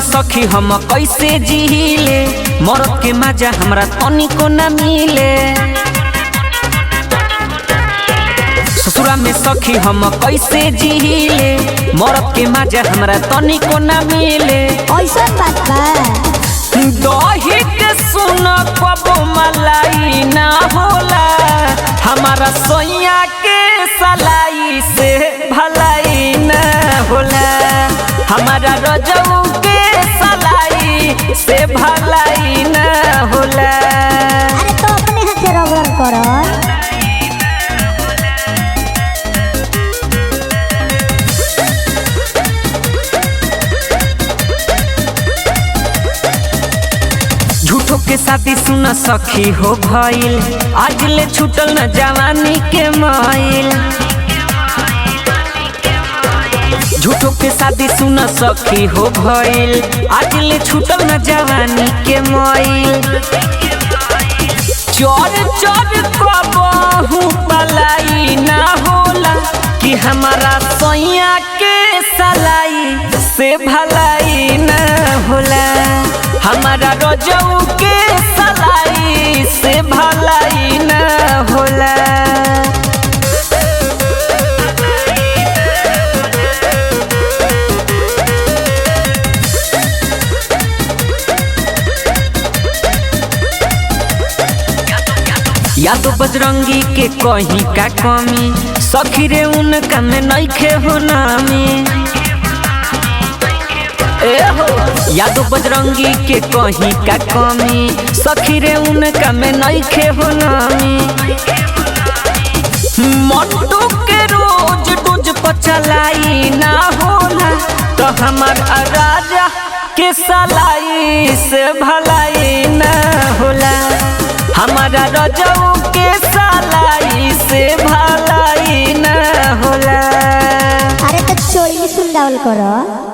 सखी हम कैसे जिहिले, मरद के मजा हमरा तनिको न मिले। ससुरा में सखी हम कैसे जिहिले, मरद के मजा हमरा तनिको न मिले। ऐसा बात बा दही के सुन कबो मलाई ना होला, हमारा सोइया के सलाई से भलाई ना होला। हमारा रजऊ के सलाई से भलाई ना होला। अरे तो अपने हाथ से रगड़ करो। झूठो के शादी सुन सखी हो भइल, आज ले छूटल न जवानी के माइल। झूठो के शादी सुन सखी हो भइल, आज ले छूटल न जवानी के माइल। चोर चोर कबहू पलाई ना होला, कि हमारा सोइया के सलाई से भलाई ना होला। हमारा रजऊ के सलाई से भलाई ना होला। या तो बजरंगी के कहीं का कमी, सखी रे उनका में नइखे हो नामी। या तो बजरंगी के कहीं का कमी, सखी रे उनका में नइखे हो नामी। मंटू के रोज डोज पचलाई ना होला, तो हमार राजा के सलाई से भलाई ना होला। हमारा रजऊ के सलाई से भलाई ना होला। अरे तो चोरी सुन डाउल करो।